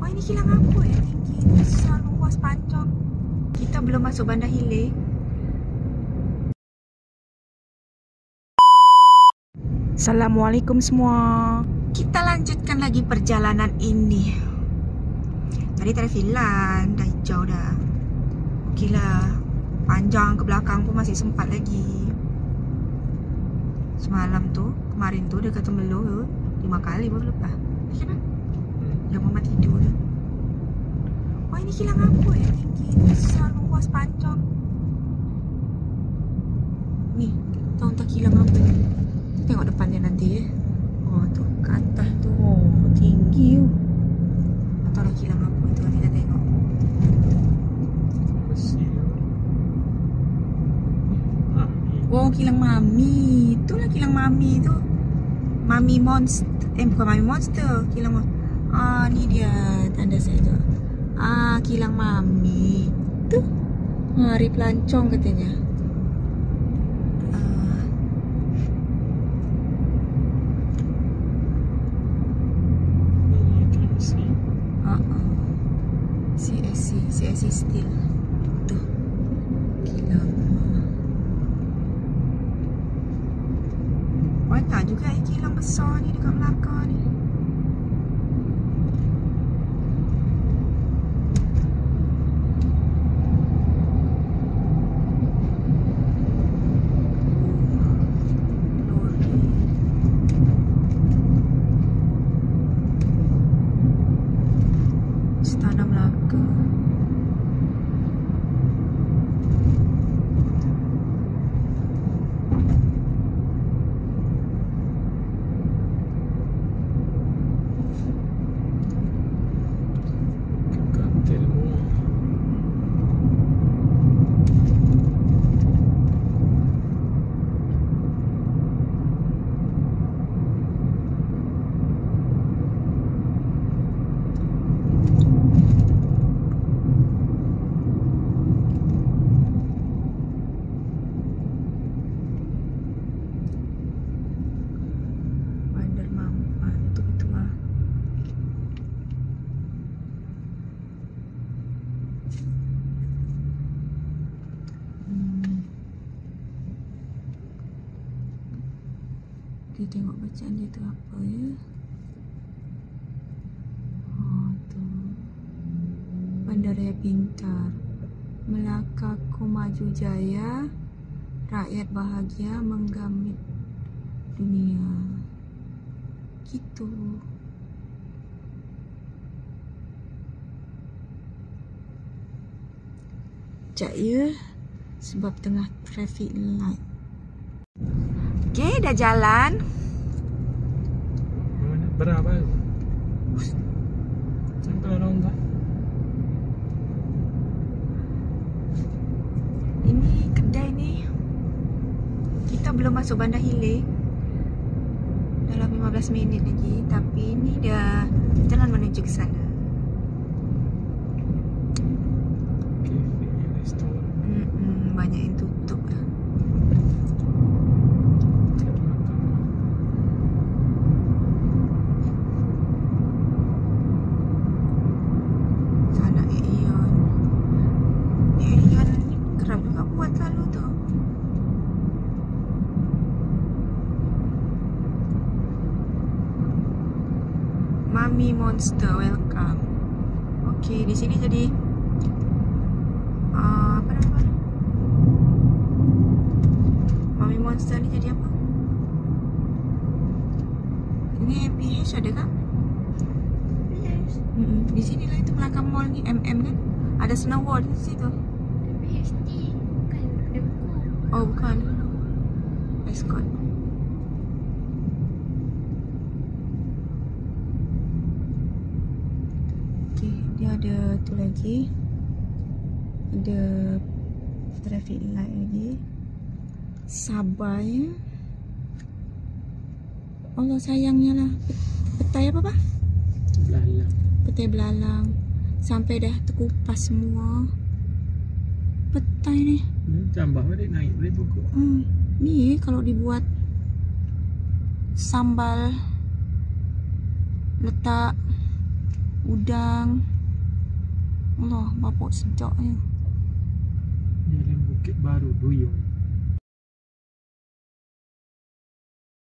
Oh, ini kilang apa ya? Tinggi, besar, luas, panjang. Kita belum masuk Bandar Hilir. Assalamualaikum semua. Kita lanjutkan lagi perjalanan ini. Tadi traffic light dah hijau dah. Okey lah. Panjang ke belakang pun masih sempat lagi. Semalam tu, kemarin tu dekat Tembelur 5 kali baru lepas. Kenapa? Yang mama tidur tu. Oh, ini kilang apa ya? Tinggi, besar, luas, panjang. Ni, tahu tak kilang apa? Tengok depannya nanti. Oh, tu ke atas tu. Oh, tinggi tu. Tak tahu kilang apa tu, nanti kita tengok. Oh, kilang Mami. Itulah kilang Mami tu. Mami Monster. Bukan Mami Monster. Kilang ni dia tanda saya tu. Kilang Mami. Tu. Hari pelancong katanya. CSC Steel. Tu. Kilang. Banyak juga kilang besar ni dekat Melaka ni. Istana Melaka. Kita tengok bacaan dia tu apa ya. Tu Bandaraya Pintar, Melakaku maju jaya, rakyat bahagia menggamit dunia. Gitu. Sekejap ya, sebab tengah traffic light. Okay, dah jalan. Berapa? Sampai orang tak? Ini kedai ni. Kita belum masuk Bandar Hilir. Dalam 15 minit lagi. Tapi ini dah jalan menuju ke sana. Banyak yang tutup lah. Mami Monster, welcome. Okay, di sini jadi apa nama? Mami Monster ni jadi apa? Ini MPH ada tak? Yes. Di sini lah itu Melaka Mall ni, MM kan? Ada Snow World di situ. PhD bukan Dengkul. Oh, bukan. Escort. Dia ada tu lagi. Ada traffic light lagi. Sabar ya. Allah sayangnya lah. Petai apa, Pak? Belalang. Petai belalang. Sampai dah terkupas semua. Petai ni. Tambah balik naik balik pokok. Ni kalau dibuat sambal, letak Udang. Allah, bapak sedapnya. Jalan Bukit Baru Duyung.